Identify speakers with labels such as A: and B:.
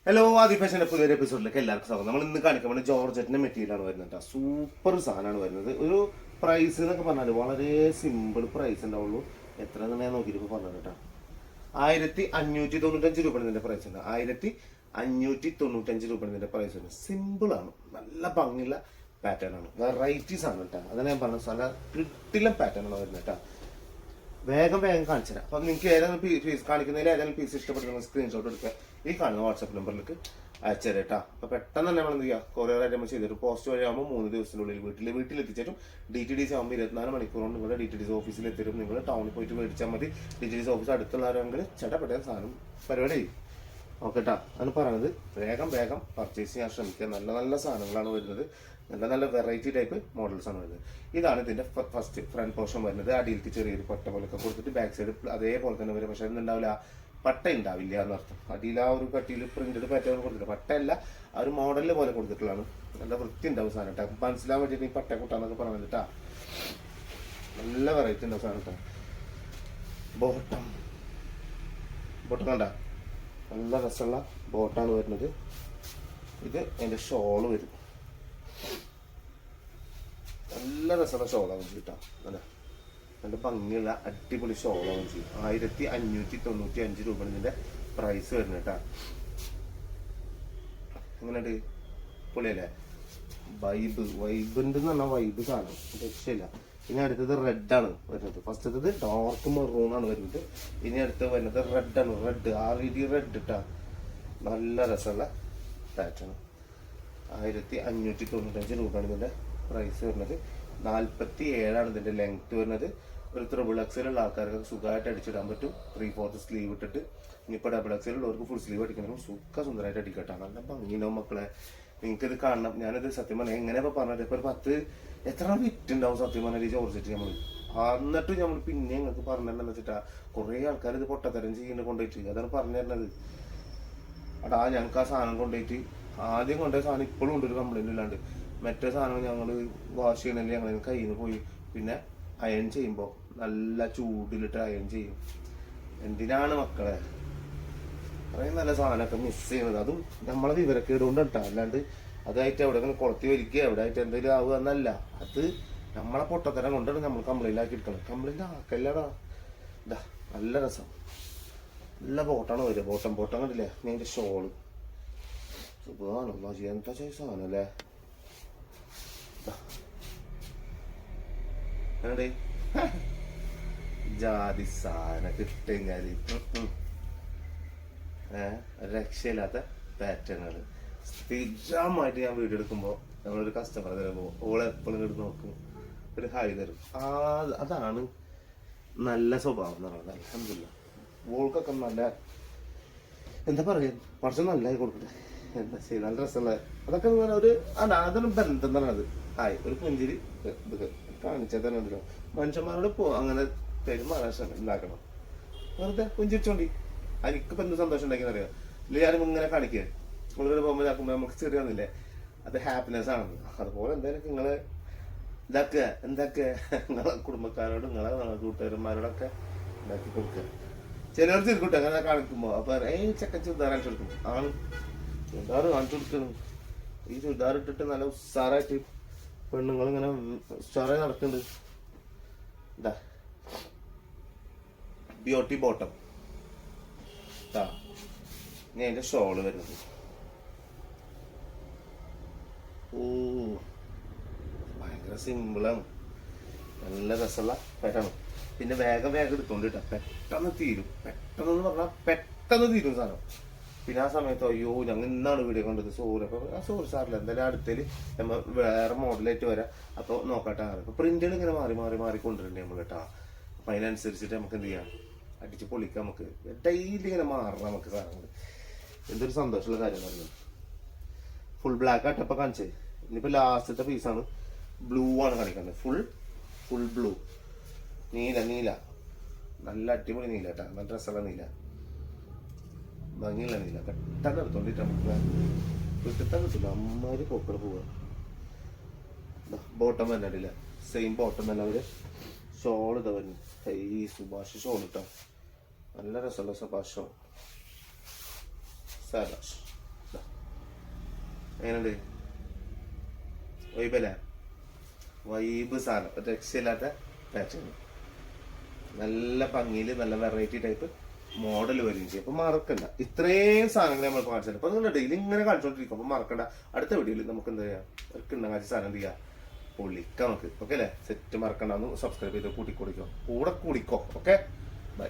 A: Hello ആദി ഫാഷന്റെ പുതിയൊരു എപ്പിസോഡിലേക്ക് എല്ലാവർക്കും സ്വാഗതം. നമ്മൾ ഇന്ന് കാണിക്കാൻ ജോർജറ്റിന്റെ മെറ്റീരിയലാണ് വരുന്നത്. സൂപ്പർ സാധനമാണ് വരുന്നത്. ഒരു പ്രൈസ് എന്നൊക്കെ പറഞ്ഞാൽ വളരെ സിമ്പിൾ പ്രൈസ് ഉണ്ടാവുള്ളൂ. എത്ര തന്നെ നോക്കിയിട്ട് ഇപ്പോൾ പറഞ്ഞത് കേട്ടോ. 1595 രൂപ ഇതിന്റെ പ്രൈസ് ഉണ്ട്. 1595 രൂപ ഇതിന്റെ പ്രൈസ് ഉണ്ട്. സിമ്പിളാണ്, നല്ല ഭംഗിയുള്ള പാറ്റേൺ ആണ്, വെറൈറ്റീസ് ആണ് കേട്ടോ. അതാണ് ഞാൻ പറഞ്ഞത്, നല്ല കിട്ടില്ല പാറ്റേൺ ആണ് വരുന്നത് കേട്ടോ. വേഗം കാണിച്ചു തരാം. അപ്പോൾ നിങ്ങൾക്ക് ഏതെങ്കിലും പീസ് കാണിക്കുന്നതിൽ ഏതെങ്കിലും പീസ് ഇഷ്ടപ്പെടുന്ന സ്ക്രീൻഷോട്ട് എടുക്കുക, ഈ കാണുന്ന വാട്സാപ്പ് നമ്പറിലേക്ക് അയച്ചു തരാം കേട്ടോ. അപ്പോൾ പെട്ടെന്ന് തന്നെ നമ്മൾ എന്ത് ചെയ്യുക, കൊറിയറായിട്ട് നമ്മൾ ചെയ്തിട്ട് പോസ്റ്റ് വഴിയാകുമ്പോൾ 3 ദിവസത്തിനുള്ളിൽ വീട്ടിലെത്തിച്ചിട്ടും DTDC ആകുമ്പോൾ 24 മണിക്കൂറുകൊണ്ട് നിങ്ങളുടെ DTDC ഓഫീസിൽ എത്തിരും. നിങ്ങൾ ടൗണിൽ പോയിട്ട് മേടിച്ചാൽ മതി. DTDC ഓഫീസ് അടുത്തുള്ളവരാണെങ്കിൽ ചടപ്പെട്ട സാധനം പരിപാടി ചെയ്യും. ഓക്കെ കേട്ടോ. അതാണ് പറയുന്നത്, വേഗം പർച്ചേസ് ചെയ്യാൻ ശ്രമിക്കുക. നല്ല നല്ല സാധനങ്ങളാണ് വരുന്നത്, നല്ല വെറൈറ്റി ടൈപ്പ് മോഡൽസ് ആണ് വരുന്നത്. ഇതാണ് ഇതിന്റെ ഫസ്റ്റ് ഫ്രണ്ട് പോർഷൻ വരുന്നത്. അടിയിലേക്ക് ചെറിയൊരു പട്ട പോലൊക്കെ കൊടുത്തിട്ട് ബാക്ക് സൈഡ് അതേപോലെ തന്നെ വരും. പക്ഷെ എന്തുണ്ടാവില്ല, പട്ട ഉണ്ടാവില്ല എന്നർത്ഥം. അടിയിൽ ആ ഒരു കട്ടിയിൽ പ്രിന്റഡ് പാറ്റേൺ കൊടുത്തിട്ട്, പട്ടയല്ല ആ ഒരു മോഡലിൽ പോലെ കൊടുത്തിട്ടുള്ളതാണ്. നല്ല വൃത്തി ഉണ്ടാവും സാധനം കേട്ടോ. മനസ്സിലാൻ വേണ്ടിയിട്ട് ഈ പട്ട കൂട്ടാന്നൊക്കെ പറഞ്ഞത് കേട്ടാ. നല്ല വെറൈറ്റി ഉണ്ടാവും സാധനം കേട്ടോ. ബോട്ടം കണ്ട, നല്ല രസമുള്ള ബോട്ടാണ് വരുന്നത്. ഇത് അതിന്റെ ഷോള് വരും. നല്ല രസമുള്ള ഷോളാണ് കിട്ടാം. അല്ലേ, നല്ല ഭംഗിയുള്ള അടിപൊളി ഷോളാണ് ചെയ്യും. 1595 രൂപ ഇതിന്റെ പ്രൈസ് വരുന്നത് കേട്ടാ. എങ്ങനെയുണ്ട്, പൊളിയല്ലേ? വൈബിന്റെ പറഞ്ഞാൽ വൈബ് സാധനം രക്ഷയില്ല. ഇനി അടുത്തത് റെഡ് ആണ് വരുന്നത്. ഫസ്റ്റത്തത് ഡാർക്ക് മെറൂൺ ആണ് വരുന്നത്. ഇനി അടുത്ത് വരുന്നത് റെഡ് ആണ്. RED റെഡ് ഇട്ടാ. നല്ല രസമുള്ള പാറ്റേൺ. 1595 രൂപയാണ് ഇതിന്റെ പ്രൈസ് വരുന്നത്. 47 ഇതിന്റെ ലെങ്ത് വരുന്നത്. ഒരു XXL ഉള്ള ആൾക്കാർക്ക് സുഖമായിട്ട് അടിച്ചിടാൻ പറ്റും. 3/4 സ്ലീവ് ഇട്ടിട്ട്. ഇനിയിപ്പോൾ XXL ഉള്ളവർക്ക് ഫുൾ സ്ലീവ് അടിക്കണം. സുന്ദരമായിട്ട് അടിക്കട്ടെ. നല്ല ഭംഗിയുണ്ടാവും മക്കളെ. നിങ്ങൾക്ക് ഇത് കാണണം. ഞാനിത് സത്യം പറഞ്ഞാൽ എങ്ങനെ പറഞ്ഞത്, ഇപ്പൊ ഒരു 10 എത്ര വിറ്റുണ്ടാവും സത്യം പറഞ്ഞാൽ ഈ ജോർജറ്റ് നമ്മൾ. എന്നിട്ട് നമ്മൾ പിന്നെ നിങ്ങൾക്ക് പറഞ്ഞിട്ടുണ്ടെന്ന് വെച്ചിട്ടാ കുറെ ആൾക്കാർ ഇത് പൊട്ടത്തരം ചെയ്യുന്നത് കൊണ്ടുപോയിട്ട്. അതാണ് പറഞ്ഞു തരുന്നത്. അടാ, ഞങ്ങൾക്ക് ആ സാധനം കൊണ്ടുപോയിട്ട് ആദ്യം കൊണ്ടുപോയ സാധനം ഇപ്പോഴും ഉണ്ടൊരു കംപ്ലൈന്റ് ഇല്ലാണ്ട്. മറ്റേ സാധനം ഞങ്ങൾ വാഷ് ചെയ്യണമെങ്കിൽ ഞങ്ങൾ കയ്യിൽ നിന്ന് പോയി പിന്നെ അയൺ ചെയ്യുമ്പോൾ നല്ല ചൂടിലിട്ട് അയൺ ചെയ്യും. എന്തിനാണ് മക്കളെ അത്രയും നല്ല സാധനമൊക്കെ മിസ് ചെയ്യുന്നത്? അതും നമ്മളെ വിവരക്കേട് കൊണ്ട് കേട്ടോ. അല്ലാണ്ട് അതായിട്ട് എവിടെയെങ്കിലും കുളത്തി വലിക്കുക, എവിടെ ആയിട്ട് എന്തെങ്കിലും ആവുക എന്നല്ല. അത് നമ്മളെ പൊട്ടത്തരം കൊണ്ടാണ് നമ്മൾ കംപ്ലൈന്റ് ആക്കി എടുക്കണം. കംപ്ലൈന്റ് ആക്കല്ലടാ. ഇതാ നല്ല രസം, നല്ല ബോട്ടാണ് വരിക. ബോട്ടം കണ്ടില്ലേ? ഞാൻ അതിന്റെ ഷോള് സുഖമാണല്ലോ. എന്താ സാധനം അല്ലേ? ജാതി സാധനം കിട്ടിക്കഴിഞ്ഞാല് രക്ഷയില്ലാത്ത പാറ്റേണുകൾ. സ്ഥിരമായിട്ട് ഞാൻ വീഡിയോ എടുക്കുമ്പോൾ നമ്മളൊരു കസ്റ്റമർ തരുമ്പോൾ ഓളെപ്പോഴും എടുത്ത് നോക്കും, ഒരു ഹായ് തരും. അതാണ് നല്ല സ്വഭാവം എന്ന് പറയുന്നത്. അൽഹംദുലില്ലാ, ഓൾക്കൊക്കെ നല്ല എന്താ പറയുക, കുറച്ച് നല്ലതായി കൊടുക്കട്ടെ. എന്താ ചെയ്യുക, നല്ല രസമുള്ള അതൊക്കെ ഒരു അതൊരു ബന്ധം തന്നെ. അത് ഹായ്, ഒരു പുഞ്ചിരി ഇതൊക്കെ കാണിച്ചാൽ തന്നെ ഉണ്ടല്ലോ. മനുഷ്യന്മാരോട് അങ്ങനെ പെരുമാറാൻ ഉണ്ടാക്കണം. വെറുതെ പുഞ്ചിരിച്ചോണ്ടി. എനിക്കിപ്പോൾ എന്ത് സന്തോഷം ഉണ്ടാക്കിയെന്നറിയാം. ഇല്ലെങ്കിൽ ഞാനും ഇങ്ങനെ കാണിക്കുക നിങ്ങളോട് പോകുമ്പോൾ ഇതാക്കുമ്പോൾ നമുക്ക് ചെറിയൊന്നുമില്ലേ, അത് ഹാപ്പിനെസ് ആണ്. അതുപോലെ എന്തായാലും നിങ്ങൾ ഇതാക്കുക, എന്താക്കുക, നിങ്ങളെ കുടുംബക്കാരോടും നിങ്ങളെ കൂട്ടുകാരന്മാരോടൊക്കെ ഉണ്ടാക്കി കൊടുക്കുക. ചിലർ ചിരിക്കൂട്ടെ അങ്ങനെ കാണിക്കുമ്പോൾ. അപ്പോൾ ചെക്കൻ ചുരിദാർ കാണിച്ചു കൊടുക്കും. ആണ് ചുരിദാർ കാണിച്ചു കൊടുക്കണം. ഈ ചുരിദാർ ഇട്ടിട്ട് നല്ല ഉഷാറായിട്ട് പെണ്ണുങ്ങൾ ഇങ്ങനെ ഉഷാറായി നടക്കുന്നുണ്ട്. ഇതാ ബ്യൂട്ടി ബോട്ടം. ഞാൻ അതിന്റെ ഷോള് വരുന്നത്. ഭയങ്കര സിമ്പിളാണ്, നല്ല രസമുള്ള പാറ്റാണ്. പിന്നെ വേഗം എടുത്തോണ്ട് കിട്ടാം. പെട്ടെന്ന് തീരും. പെട്ടെന്ന് പറഞ്ഞാൽ പെട്ടെന്ന് തീരും സാധനം. പിന്നെ ആ സമയത്ത് അയ്യോ ഞങ്ങൾ ഇന്നാണ് വീഡിയോ കണ്ടത്, സോറി. അപ്പൊ സോറി സാറില്ല, എന്തായാലും അടുത്തേല് നമ്മൾ വേറെ മോഡലായിട്ട് വരാം. അപ്പോൾ നോക്കട്ടെ. അപ്പൊ പ്രിന്റുകൾ ഇങ്ങനെ മാറി കൊണ്ടുവരണ്ടേ നമ്മൾ കേട്ടോ. അപ്പൊ അതിനനുസരിച്ചിട്ട് നമുക്ക് എന്ത് ചെയ്യാം, അടിച്ച് പൊളിക്കാം. നമുക്ക് ഡെയിലി ഇങ്ങനെ മാറണം നമുക്ക് സാധനങ്ങൾ. എന്തൊരു സന്തോഷമുള്ള കാര്യം പറഞ്ഞു. ഫുൾ ബ്ലാക്ക് ആയിട്ടപ്പോൾ കാണിച്ചേ. ഇനിയിപ്പോൾ ലാസ്റ്റത്തെ പീസാണ്. ബ്ലൂ ആണ് കാണിക്കുന്നത്. Full blue. നീല നല്ല അടിപൊളി നീല കേട്ടോ. നല്ല രസമുള്ള നീല, ഭംഗിയുള്ള നീല. പെട്ടെന്ന് എടുത്തോണ്ടിട്ട് നമുക്ക് കിട്ടാൻ കിട്ടില്ല. അമ്മാതിരി പോക്കർ പോവുക. ബോട്ടം തന്നെ അടിയില്ല, സെയിം ബോട്ടം തന്നെ അവര് ഷോൾ ഇതാ വരുന്നു. ഈ സുഭാഷ് ഷോൾ ഇട്ടോ. നല്ല രസമുള്ള സുഭാഷ് ഷോൾ. സാബാഷ്. എങ്ങനെയുണ്ട്? വൈബല്ലേ? വൈബ് സാധനം, രക്ഷയില്ലാത്ത പാറ്റേൺ, നല്ല ഭംഗിയിൽ നല്ല വെറൈറ്റി ടൈപ്പ് മോഡൽ വരികയും ചെയ്യും. അപ്പൊ മറക്കണ്ട, ഇത്രയും സാധനങ്ങൾ നമ്മൾ കാണിച്ചിട്ടുണ്ട്. അപ്പൊ നിങ്ങൾ ഡെയിലി ഇങ്ങനെ കാണിച്ചോണ്ടിരിക്കും. അപ്പൊ മറക്കണ്ട, അടുത്ത വീഡിയോയിൽ നമുക്ക് എന്താ ചെയ്യാം, ഒരു കിണ്ണങ്ങാച്ചി സാധനം എന്ത് ചെയ്യാം, പൊളിക്കാം നമുക്ക്. ഓക്കെ അല്ലേ? സെറ്റ് മറക്കണ്ട, ഒന്ന് സബ്സ്ക്രൈബ് ചെയ്ത് കൂട്ടിക്കോ, കൂടെ കൂടിക്കോ. Okay, by.